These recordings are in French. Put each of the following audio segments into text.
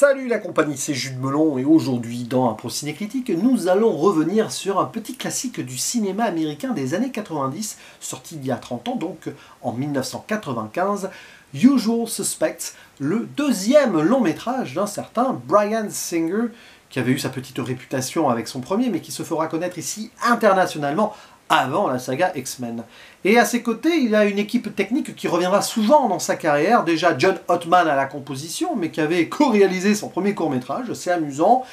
Salut la compagnie, c'est Jules Melon et aujourd'hui dans un Pro Ciné Critique, nous allons revenir sur un petit classique du cinéma américain des années 90, sorti il y a 30 ans, donc en 1995, Usual Suspects, le deuxième long métrage d'un certain Bryan Singer, qui avait eu sa petite réputation avec son premier, mais qui se fera connaître ici internationalement avant la saga X-Men. Et à ses côtés, il a une équipe technique qui reviendra souvent dans sa carrière. Déjà John Ottman à la composition, mais qui avait co-réalisé son premier court-métrage, c'est amusant.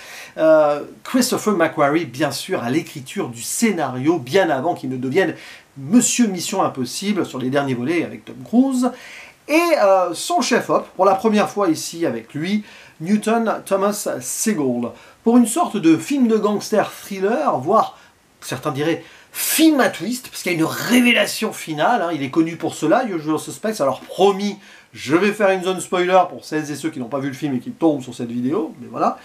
Christopher McQuarrie, bien sûr, à l'écriture du scénario, bien avant qu'il ne devienne Monsieur Mission Impossible sur les derniers volets avec Tom Cruise. Et son chef-op, pour la première fois ici avec lui, Newton Thomas Sigel, pour une sorte de film de gangster thriller, voire, certains diraient, film à twist, parce qu'il y a une révélation finale, hein, il est connu pour cela, Usual Suspects, alors promis, je vais faire une zone spoiler pour celles et ceux qui n'ont pas vu le film et qui tombent sur cette vidéo, mais voilà,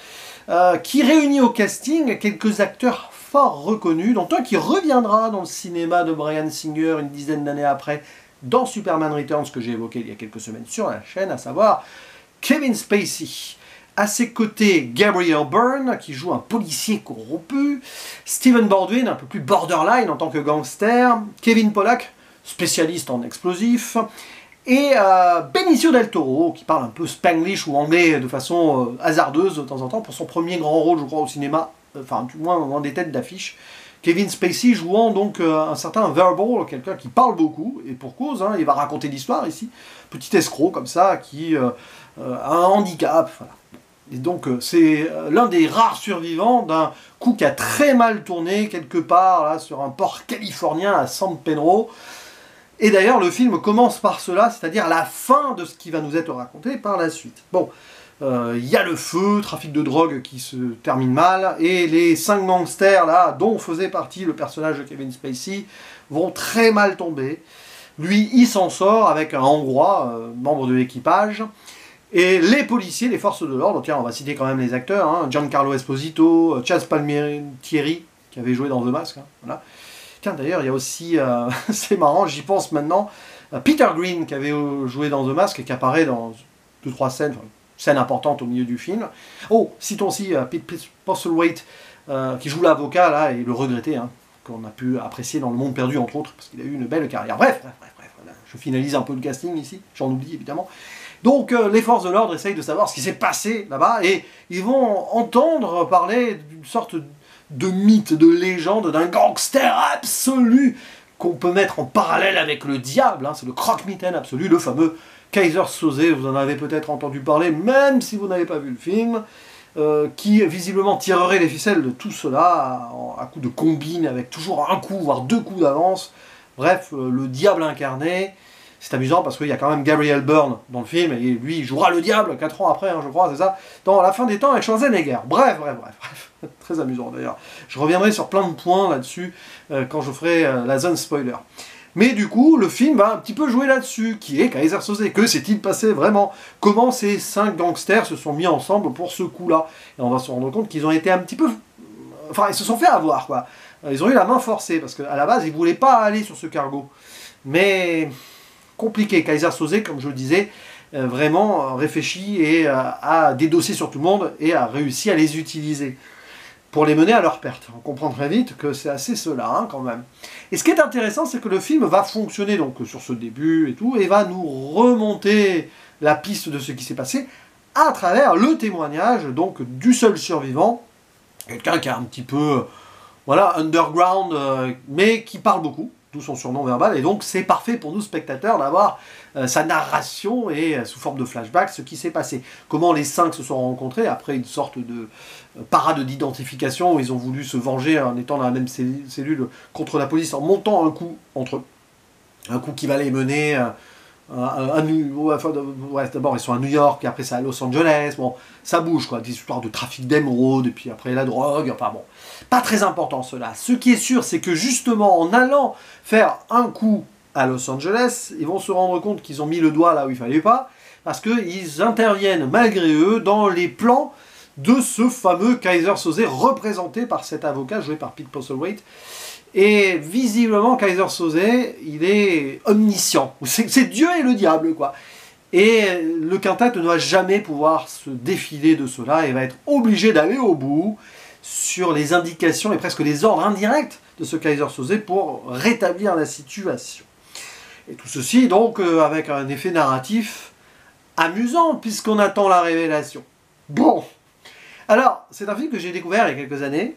qui réunit au casting quelques acteurs fort reconnus, dont un qui reviendra dans le cinéma de Bryan Singer une dizaine d'années après, dans Superman Returns, que j'ai évoqué il y a quelques semaines sur la chaîne, à savoir Kevin Spacey. À ses côtés, Gabriel Byrne, qui joue un policier corrompu, Stephen Baldwin, un peu plus borderline en tant que gangster, Kevin Pollak, spécialiste en explosifs, et Benicio del Toro, qui parle un peu spanglish ou anglais de façon hasardeuse de temps en temps, pour son premier grand rôle, je crois, au cinéma, enfin, du moins dans des têtes d'affiche. Kevin Spacey jouant donc un certain Verbal, quelqu'un qui parle beaucoup, et pour cause, hein, il va raconter l'histoire ici, petit escroc comme ça, qui a un handicap, voilà. Et donc c'est l'un des rares survivants d'un coup qui a très mal tourné quelque part là, sur un port californien à San Pedro. Et d'ailleurs le film commence par cela, c'est-à-dire la fin de ce qui va nous être raconté par la suite. Bon, il y a le feu, trafic de drogue qui se termine mal, et les 5 gangsters là, dont faisait partie le personnage de Kevin Spacey, vont très mal tomber. Lui, il s'en sort avec un Hongrois, membre de l'équipage. Et les policiers, les forces de l'ordre, tiens, on va citer quand même les acteurs, hein, Giancarlo Esposito, Chaz Palminteri, qui avait joué dans The Mask, hein, voilà. Tiens, d'ailleurs, il y a aussi, c'est marrant, j'y pense maintenant, Peter Green, qui avait joué dans The Mask, et qui apparaît dans 2-3 scènes, enfin, scène importante au milieu du film. Oh, citons aussi Pete Postlethwaite, qui joue l'avocat, là, et le regretté, hein, qu'on a pu apprécier dans Le Monde Perdu, entre autres, parce qu'il a eu une belle carrière. Bref, voilà. Je finalise un peu le casting ici, j'en oublie évidemment. Donc les forces de l'ordre essayent de savoir ce qui s'est passé là-bas, et ils vont entendre parler d'une sorte de mythe, de légende, d'un gangster absolu qu'on peut mettre en parallèle avec le diable, hein, c'est le croque-mitaine absolu, le fameux Keyser Söze, vous en avez peut-être entendu parler, même si vous n'avez pas vu le film, qui visiblement tirerait les ficelles de tout cela à coup de combine, avec toujours un coup, voire 2 coups d'avance, bref, le diable incarné. C'est amusant parce qu'il y a quand même Gabriel Byrne dans le film, et lui, il jouera le diable 4 ans après, hein, je crois, c'est ça, dans La fin des temps avec Schwarzenegger. Bref. Très amusant d'ailleurs. Je reviendrai sur plein de points là-dessus quand je ferai la zone spoiler. Mais du coup, le film va un petit peu jouer là-dessus, qui est Keyser Söze. Que s'est-il passé vraiment? Comment ces 5 gangsters se sont mis ensemble pour ce coup-là? Et on va se rendre compte qu'ils ont été un petit peu... Enfin, ils se sont fait avoir, quoi. Ils ont eu la main forcée, parce qu'à la base, ils ne voulaient pas aller sur ce cargo. Mais... compliqué. Keyser Söze, comme je le disais, vraiment réfléchi et a dédossé sur tout le monde et a réussi à les utiliser pour les mener à leur perte. On comprend très vite que c'est assez cela, hein, quand même. Et ce qui est intéressant, c'est que le film va fonctionner donc sur ce début et tout, et va nous remonter la piste de ce qui s'est passé à travers le témoignage donc du seul survivant, quelqu'un qui est un petit peu, voilà, underground, mais qui parle beaucoup, d'où son surnom verbal, et donc c'est parfait pour nous spectateurs d'avoir sa narration et sous forme de flashback ce qui s'est passé. Comment les 5 se sont rencontrés après une sorte de parade d'identification où ils ont voulu se venger en étant dans la même cellule contre la police, en montant un coup entre eux. Un coup qui va les mener d'abord ils sont à New York, et après c'est à Los Angeles, bon, ça bouge quoi, des histoires de trafic d'émeraude, et puis après la drogue, enfin bon, pas très important cela. Ce qui est sûr, c'est que justement, en allant faire un coup à Los Angeles, ils vont se rendre compte qu'ils ont mis le doigt là où il fallait pas, parce qu'ils interviennent malgré eux dans les plans de ce fameux Keyser Söze, représenté par cet avocat joué par Pete Postlethwaite. Et visiblement, Keyser Söze, il est omniscient. C'est Dieu et le diable, quoi. Et le quintet ne va jamais pouvoir se défiler de cela et va être obligé d'aller au bout sur les indications et presque les ordres indirects de ce Keyser Söze pour rétablir la situation. Et tout ceci donc avec un effet narratif amusant puisqu'on attend la révélation. Bon, alors c'est un film que j'ai découvert il y a quelques années.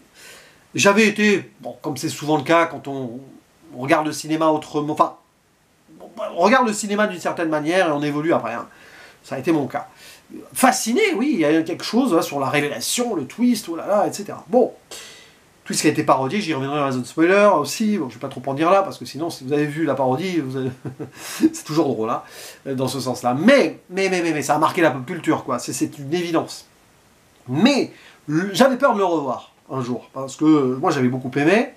J'avais été, bon, comme c'est souvent le cas quand on regarde le cinéma autrement, enfin, on regarde le cinéma d'une certaine manière et on évolue après, hein. Ça a été mon cas. Fasciné, oui, il y a quelque chose là, sur la révélation, le twist, oh là là, etc. Bon, twist qui a été parodié, j'y reviendrai dans la zone spoiler aussi, bon, je ne vais pas trop en dire là, parce que sinon, si vous avez vu la parodie, c'est toujours drôle, hein, dans ce sens-là. Mais, ça a marqué la pop culture, quoi, c'est une évidence. Mais, j'avais peur de le revoir, un jour, parce que moi j'avais beaucoup aimé,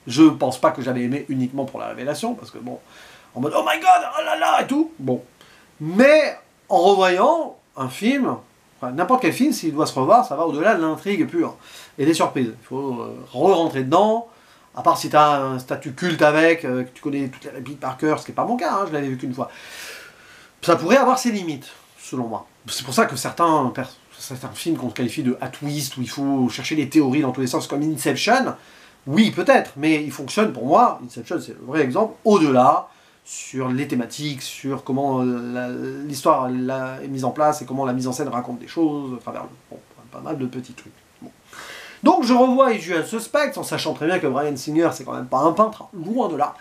je pense pas que j'avais aimé uniquement pour la révélation, parce que bon, en mode « Oh my god, oh là là » et tout, bon. Mais, en revoyant un film, enfin, n'importe quel film, s'il doit se revoir, ça va au-delà de l'intrigue pure et des surprises. Il faut re-rentrer dedans, à part si tu as un statut culte avec, que tu connais toutes les répliques par cœur, ce qui n'est pas mon cas, hein, je l'avais vu qu'une fois. Ça pourrait avoir ses limites, selon moi. C'est pour ça que certains films qu'on qualifie de à twist, où il faut chercher des théories dans tous les sens, comme Inception, oui, peut-être, mais il fonctionne pour moi, Inception c'est le vrai exemple, au-delà, sur les thématiques, sur comment l'histoire est mise en place et comment la mise en scène raconte des choses, à travers pas mal de petits trucs. Bon. Donc je revois Usual Suspect, en sachant très bien que Bryan Singer, c'est quand même pas un peintre, loin de là.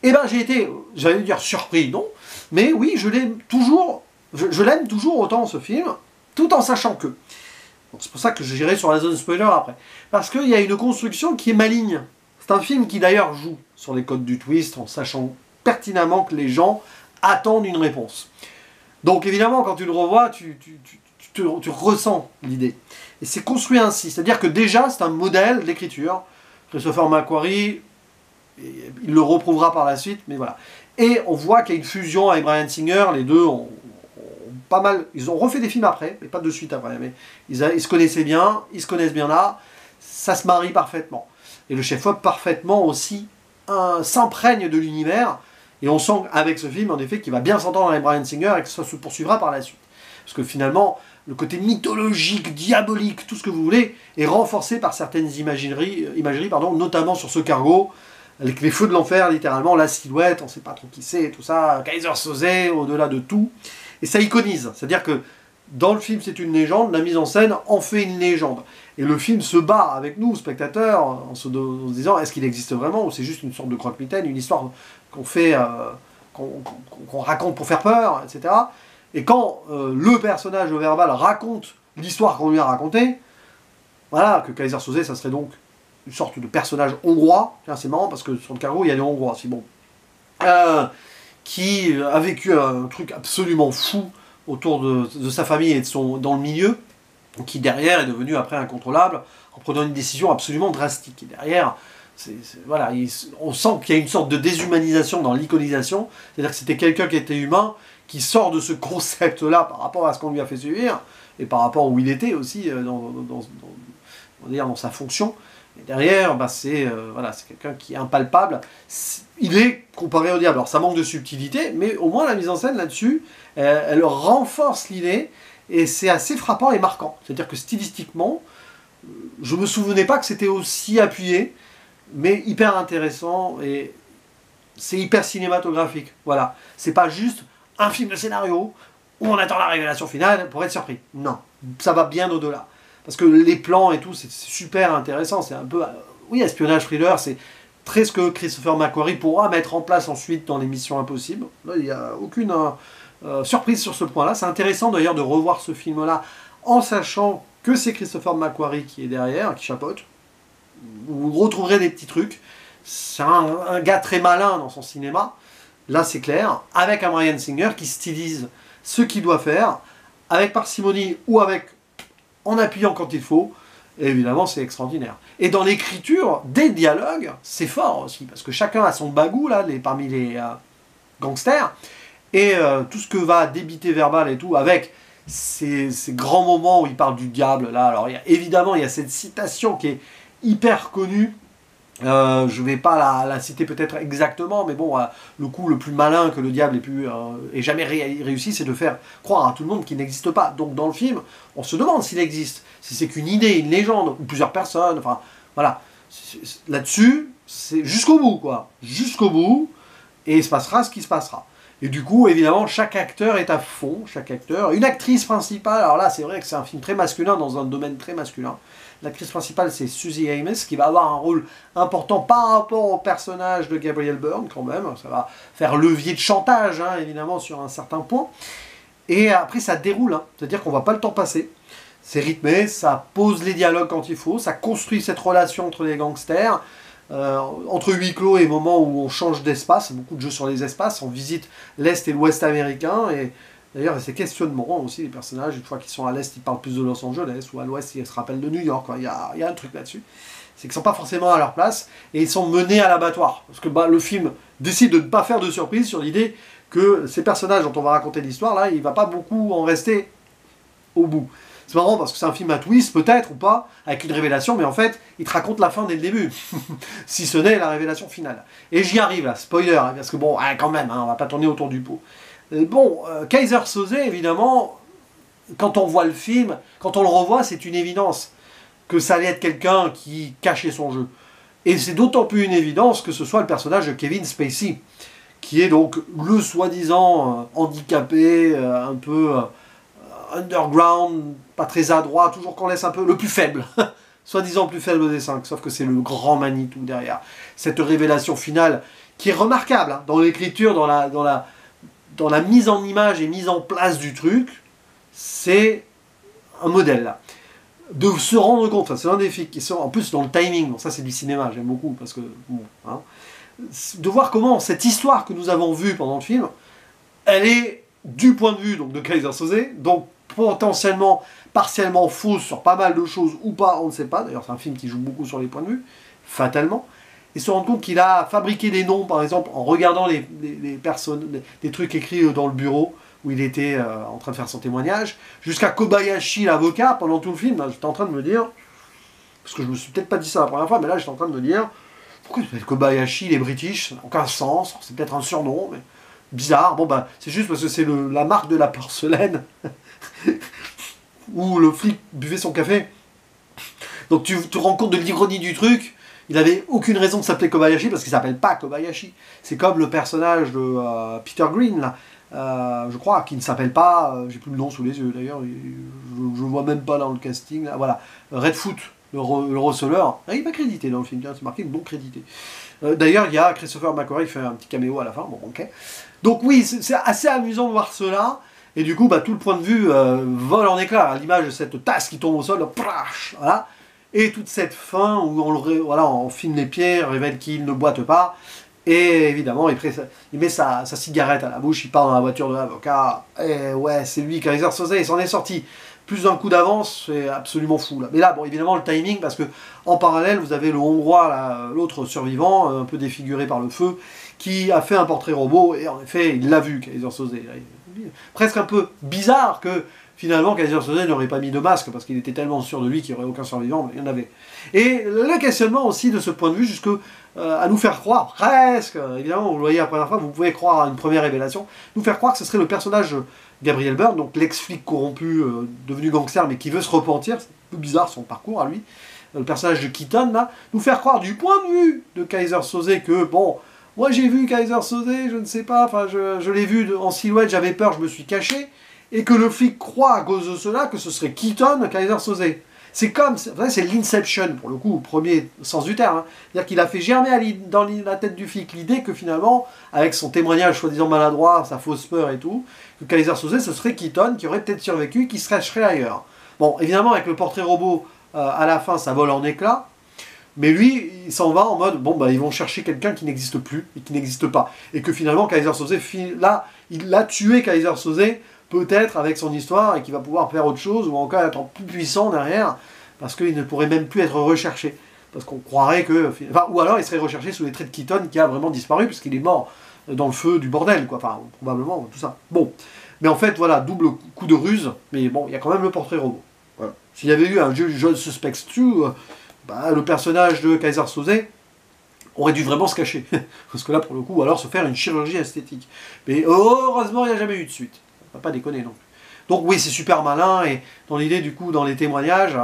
Et ben j'ai été, j'allais dire surpris, non, mais oui, je l'aime toujours, je l'aime toujours autant ce film, tout en sachant que. C'est pour ça que j'irai sur la zone spoiler après. Parce qu'il y a une construction qui est maligne. C'est un film qui d'ailleurs joue sur les codes du twist, en sachant pertinemment que les gens attendent une réponse. Donc évidemment, quand tu le revois, tu ressens l'idée. Et c'est construit ainsi. C'est-à-dire que déjà, c'est un modèle d'écriture. Christopher McQuarrie, il le reprouvera par la suite, mais voilà. Et on voit qu'il y a une fusion avec Bryan Singer, les deux ont pas mal, ils ont refait des films après, mais pas de suite après, mais ils se connaissaient bien, ils se connaissent bien là, ça se marie parfaitement. Et le chef-op parfaitement aussi s'imprègne de l'univers, et on sent avec ce film en effet qu'il va bien s'entendre avec Bryan Singer et que ça se poursuivra par la suite. Parce que finalement, le côté mythologique, diabolique, tout ce que vous voulez, est renforcé par certaines imageries, notamment sur ce cargo, avec les feux de l'enfer, littéralement, la silhouette, on ne sait pas trop qui c'est, tout ça, Keyser Söze, au-delà de tout. Et ça iconise, c'est-à-dire que dans le film c'est une légende, la mise en scène en fait une légende. Et le film se bat avec nous, spectateurs, en se disant est-ce qu'il existe vraiment ou c'est juste une sorte de croque-mitaine, une histoire qu'on fait, qu'on raconte pour faire peur, etc. Et quand le personnage au verbal raconte l'histoire qu'on lui a racontée, voilà, que Keyser Söze, ça serait donc une sorte de personnage hongrois, c'est marrant parce que sur le cargo il y a des hongrois, c'est bon. Qui a vécu un truc absolument fou autour de sa famille et dans le milieu, qui derrière est devenu après incontrôlable en prenant une décision absolument drastique. Et derrière, voilà, on sent qu'il y a une sorte de déshumanisation dans l'iconisation, c'est-à-dire que c'était quelqu'un qui était humain, qui sort de ce concept-là par rapport à ce qu'on lui a fait subir, et par rapport où il était aussi dans sa fonction. Et derrière, bah c'est quelqu'un qui est impalpable. Il est comparé au diable. Alors ça manque de subtilité, mais au moins la mise en scène là-dessus, elle renforce l'idée, et c'est assez frappant et marquant. C'est-à-dire que stylistiquement, je ne me souvenais pas que c'était aussi appuyé, mais hyper intéressant, et c'est hyper cinématographique. Voilà. C'est pas juste un film de scénario, où on attend la révélation finale pour être surpris. Non, ça va bien au-delà. Parce que les plans et tout, c'est super intéressant. C'est un peu, oui, espionnage thriller, c'est très ce que Christopher McQuarrie pourra mettre en place ensuite dans les Missions Impossibles. Là, il n'y a aucune surprise sur ce point-là. C'est intéressant d'ailleurs de revoir ce film-là en sachant que c'est Christopher McQuarrie qui est derrière, qui chapeaute. Vous retrouverez des petits trucs. C'est un gars très malin dans son cinéma. Là, c'est clair. Avec un Bryan Singer qui stylise ce qu'il doit faire, avec parcimonie ou en appuyant quand il faut, et évidemment c'est extraordinaire. Et dans l'écriture des dialogues, c'est fort aussi, parce que chacun a son bagou là, parmi les gangsters, et tout ce que va débiter verbal et tout, avec ces grands moments où il parle du diable là, alors évidemment il y a cette citation qui est hyper connue, Je vais pas la citer peut-être exactement, mais bon, le coup le plus malin que le diable ait jamais réussi, c'est de faire croire à tout le monde qu'il n'existe pas. Donc dans le film, on se demande s'il existe, si c'est qu'une idée, une légende, ou plusieurs personnes, enfin voilà. Là-dessus, c'est jusqu'au bout, quoi. Jusqu'au bout, et il se passera ce qui se passera. Et du coup, évidemment, chaque acteur est à fond, chaque acteur. Une actrice principale, alors là, c'est vrai que c'est un film très masculin, dans un domaine très masculin. L'actrice principale, c'est Suzy Ames, qui va avoir un rôle important par rapport au personnage de Gabriel Byrne, quand même. Ça va faire levier de chantage, hein, évidemment, sur un certain point. Et après, ça déroule, hein. C'est-à-dire qu'on ne voit pas le temps passer. C'est rythmé, ça pose les dialogues quand il faut, ça construit cette relation entre les gangsters. Entre huis clos et moments où on change d'espace, beaucoup de jeux sur les espaces, on visite l'Est et l'Ouest américain, et d'ailleurs ces questionnements aussi, les personnages, une fois qu'ils sont à l'Est, ils parlent plus de Los Angeles, ou à l'Ouest, ils se rappellent de New York, il y a un truc là-dessus. C'est qu'ils ne sont pas forcément à leur place, et ils sont menés à l'abattoir, parce que le film décide de ne pas faire de surprise sur l'idée que ces personnages dont on va raconter l'histoire, là, il ne va pas beaucoup en rester au bout. C'est marrant parce que c'est un film à twist, peut-être, ou pas, avec une révélation, mais en fait, il te raconte la fin dès le début. Si ce n'est la révélation finale. Et j'y arrive, là, spoiler, hein, parce que bon, quand même, hein, on va pas tourner autour du pot. Keyser Söze, évidemment, quand on voit le film, quand on le revoit, c'est une évidence que ça allait être quelqu'un qui cachait son jeu. Et c'est d'autant plus une évidence que ce soit le personnage de Kevin Spacey, qui est donc le soi-disant handicapé, un peu underground, pas très adroit, toujours qu'on laisse un peu le plus faible, soi-disant plus faible des 5, sauf que c'est le grand Manitou derrière. Cette révélation finale qui est remarquable, hein, dans l'écriture, dans la mise en image et mise en place du truc, c'est un modèle là. De se rendre compte, c'est un défi qui sort en plus dans le timing, bon, ça c'est du cinéma, j'aime beaucoup, parce que bon, hein, de voir comment cette histoire que nous avons vue pendant le film, elle est du point de vue donc, de Keyser Söze, donc potentiellement, partiellement fausse sur pas mal de choses ou pas, on ne sait pas. D'ailleurs, c'est un film qui joue beaucoup sur les points de vue, fatalement. Et se rendre compte qu'il a fabriqué des noms, par exemple, en regardant les personnes, des trucs écrits dans le bureau où il était en train de faire son témoignage, jusqu'à Kobayashi, l'avocat, pendant tout le film. J'étais en train de me dire, parce que je me suis peut-être pas dit ça la première fois, mais là, j'étais en train de me dire, pourquoi il s'appelle Kobayashi, les British, ça n'a aucun sens, c'est peut-être un surnom, mais bizarre. Bon, ben, c'est juste parce que c'est la marque de la porcelaine où le flic buvait son café. Donc tu te rends compte de l'ironie du truc. Il n'avait aucune raison de s'appeler Kobayashi parce qu'il ne s'appelle pas Kobayashi. C'est comme le personnage de Peter Green, là, je crois, qui ne s'appelle pas, j'ai plus le nom sous les yeux d'ailleurs, je ne vois même pas dans le casting, là, voilà, Redfoot, le receleur. Ah, il n'est pas crédité dans le film, c'est marqué non crédité. D'ailleurs, il y a Christopher McQuarrie qui fait un petit caméo à la fin, bon, ok. Donc oui, c'est assez amusant de voir cela. Et du coup, tout le point de vue vole en éclats, à l'image de cette tasse qui tombe au sol, voilà. Et toute cette fin où on filme les pieds, on révèle qu'il ne boite pas. Et évidemment, il met sa cigarette à la bouche, il part dans la voiture de l'avocat. Et ouais, c'est lui, Keyser Söze, il s'en est sorti. Plus d'un coup d'avance, c'est absolument fou. Là. Mais là, bon, évidemment, le timing, parce que en parallèle, vous avez le Hongrois, l'autre survivant, un peu défiguré par le feu, qui a fait un portrait robot, et en effet, il l'a vu, Keyser Söze. Presque un peu bizarre que finalement Keyser Söze n'aurait pas mis de masque, parce qu'il était tellement sûr de lui qu'il n'y aurait aucun survivant, mais il y en avait. Et le questionnement aussi de ce point de vue, jusque à nous faire croire, presque, évidemment, vous le voyez la première fois, vous pouvez croire à une première révélation, nous faire croire que ce serait le personnage Gabriel Byrne, donc l'ex-flic corrompu, devenu gangster, mais qui veut se repentir, c'est un peu bizarre son parcours à lui, le personnage de Keaton, là, nous faire croire du point de vue de Keyser Söze que, bon, moi j'ai vu Keyser Söze, je ne sais pas, enfin je l'ai vu en silhouette, j'avais peur, je me suis caché, et que le flic croit à cause de cela que ce serait Keaton, Keyser Söze. C'est comme, c'est l'Inception, pour le coup, au premier sens du terme. Hein. C'est-à-dire qu'il a fait germer dans la tête du flic l'idée que finalement, avec son témoignage soi-disant maladroit, sa fausse peur et tout, que Keyser Söze, ce serait Keaton qui aurait peut-être survécu, qui se cacherait ailleurs. Bon, évidemment, avec le portrait robot, à la fin, ça vole en éclats, mais lui, il s'en va en mode, bon, ils vont chercher quelqu'un qui n'existe plus et qui n'existe pas. Et que finalement, Keyser Söze, là, il a tué Keyser Söze, peut-être avec son histoire, et qui va pouvoir faire autre chose, ou encore être plus puissant derrière, parce qu'il ne pourrait même plus être recherché. Parce qu'on croirait que... Enfin, ou alors il serait recherché sous les traits de Keaton, qui a vraiment disparu, puisqu'il est mort dans le feu du bordel, quoi. Enfin, probablement, tout ça. Bon. Mais en fait, voilà, double coup de ruse, mais bon, il y a quand même le portrait robot. Voilà. S'il y avait eu un jeu Suspects 2, le personnage de Keyser Söze, aurait dû vraiment se cacher. Parce que là, pour le coup, ou alors se faire une chirurgie esthétique. Mais heureusement, il n'y a jamais eu de suite. On va pas déconner non plus. Donc oui, c'est super malin, et dans l'idée, du coup, dans les témoignages,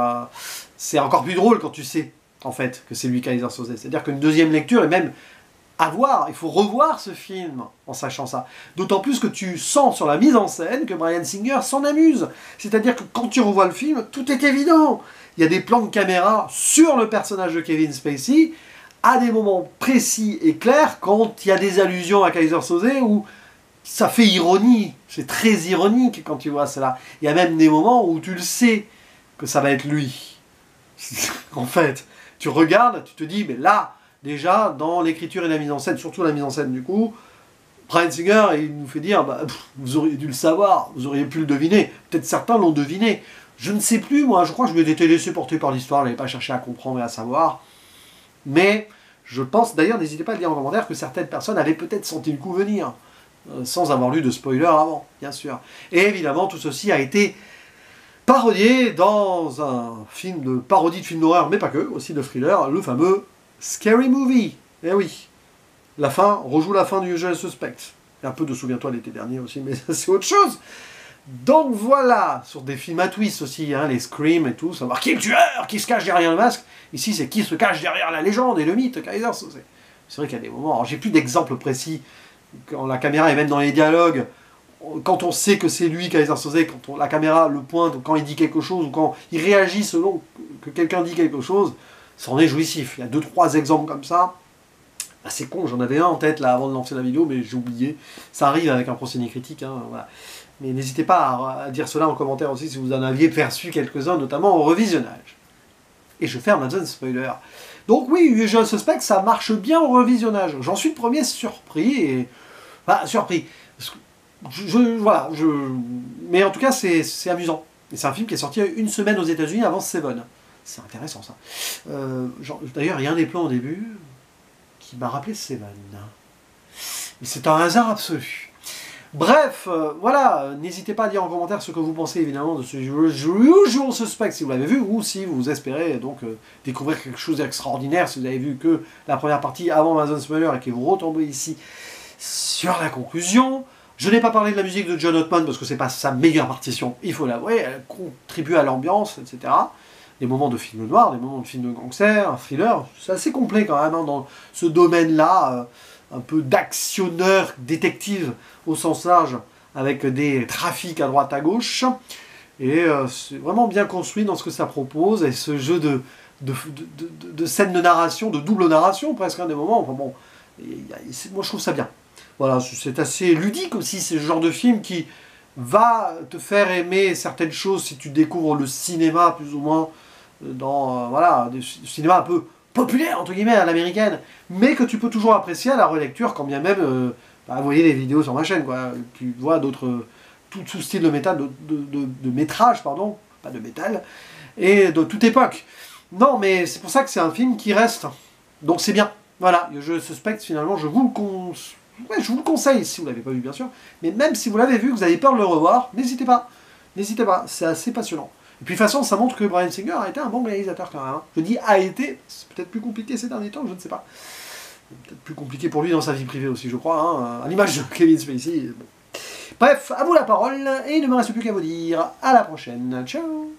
c'est encore plus drôle quand tu sais, en fait, que c'est lui Kaiser Soze. C'est-à-dire qu'une deuxième lecture, et même à voir, il faut revoir ce film en sachant ça. D'autant plus que tu sens sur la mise en scène que Bryan Singer s'en amuse. C'est-à-dire que quand tu revois le film, tout est évident. Il y a des plans de caméra sur le personnage de Kevin Spacey, à des moments précis et clairs, quand il y a des allusions à Kaiser Soze, où ça fait ironie, c'est très ironique quand tu vois cela. Il y a même des moments où tu le sais que ça va être lui. En fait, tu regardes, tu te dis, mais là, déjà, dans l'écriture et la mise en scène, surtout la mise en scène du coup, Bryan Singer, il nous fait dire, bah, vous auriez dû le savoir, vous auriez pu le deviner. Peut-être certains l'ont deviné. Je ne sais plus, moi, je crois que je m'étais laissé porter par l'histoire, je n'avais pas cherché à comprendre et à savoir. Mais je pense, d'ailleurs, n'hésitez pas à le dire en commentaire, que certaines personnes avaient peut-être senti le coup venir, sans avoir lu de spoiler avant, bien sûr. Et évidemment, tout ceci a été parodié dans un film de parodie de film d'horreur, mais pas que, aussi de thriller, le fameux Scary Movie. Eh oui, la fin, rejoue la fin du Usual Suspect. Et un peu de Souviens-toi l'été dernier aussi, mais ça c'est autre chose. Donc voilà, sur des films à twist aussi, hein, les Scream et tout, savoir qui est le tueur, qui se cache derrière le masque. Ici, c'est qui se cache derrière la légende et le mythe, Kaiser Soze. C'est vrai qu'il y a des moments, alors j'ai plus d'exemples précis, quand la caméra est même dans les dialogues, quand on sait que c'est lui, Kaiser Soze, quand la caméra le pointe, ou quand il dit quelque chose, ou quand il réagit selon que quelqu'un dit quelque chose, c'en est jouissif. Il y a 2-3 exemples comme ça. Ah, c'est con, j'en avais un en tête là avant de lancer la vidéo, mais j'ai oublié. Ça arrive avec un procédé critique, hein, voilà. Mais n'hésitez pas à dire cela en commentaire aussi si vous en aviez perçu quelques-uns, notamment au revisionnage. Et je ferme la zone spoiler. Donc oui, Usual Suspect, ça marche bien au revisionnage. J'en suis le premier surpris, et... Enfin, surpris. Voilà, mais en tout cas, c'est amusant. Et c'est un film qui est sorti une semaine aux États-Unis avant Seven. C'est intéressant ça. D'ailleurs, il y a un des plans au début qui m'a rappelé Seven. Mais c'est un hasard absolu. Bref, voilà, n'hésitez pas à dire en commentaire ce que vous pensez évidemment de ce Usual Suspect si vous l'avez vu, ou si vous espérez donc découvrir quelque chose d'extraordinaire, si vous avez vu que la première partie avant ma zone spoiler et que vous retombez ici sur la conclusion. Je n'ai pas parlé de la musique de John Ottman parce que c'est pas sa meilleure partition, il faut l'avouer, elle contribue à l'ambiance, etc. Des moments de film noir, des moments de film de gangster, un thriller, c'est assez complet quand même hein, dans ce domaine-là, un peu d'actionneur détective au sens large, avec des trafics à droite à gauche, et c'est vraiment bien construit dans ce que ça propose, et ce jeu de scènes de narration, de double narration presque, hein, des moments, enfin bon, moi je trouve ça bien. Voilà, c'est assez ludique aussi, c'est le genre de film qui va te faire aimer certaines choses si tu découvres le cinéma plus ou moins dans voilà, du cinéma un peu populaire entre guillemets à l'américaine, mais que tu peux toujours apprécier à la relecture, quand bien même vous voyez les vidéos sur ma chaîne, quoi. Tu vois d'autres tout style de métal, de métrage, pardon, pas de métal, et de toute époque. Non, mais c'est pour ça que c'est un film qui reste, donc c'est bien. Voilà, je suspecte finalement, je vous le conseille, si vous ne l'avez pas vu bien sûr, mais même si vous l'avez vu, que vous avez peur de le revoir, n'hésitez pas, c'est assez passionnant. Et puis de toute façon, ça montre que Bryan Singer a été un bon réalisateur quand même. Hein. Je dis a été, c'est peut-être plus compliqué ces derniers temps, je ne sais pas. Peut-être plus compliqué pour lui dans sa vie privée aussi, je crois, hein, à l'image de Kevin Spacey. Bon. Bref, à vous la parole, et il ne me reste plus qu'à vous dire à la prochaine. Ciao.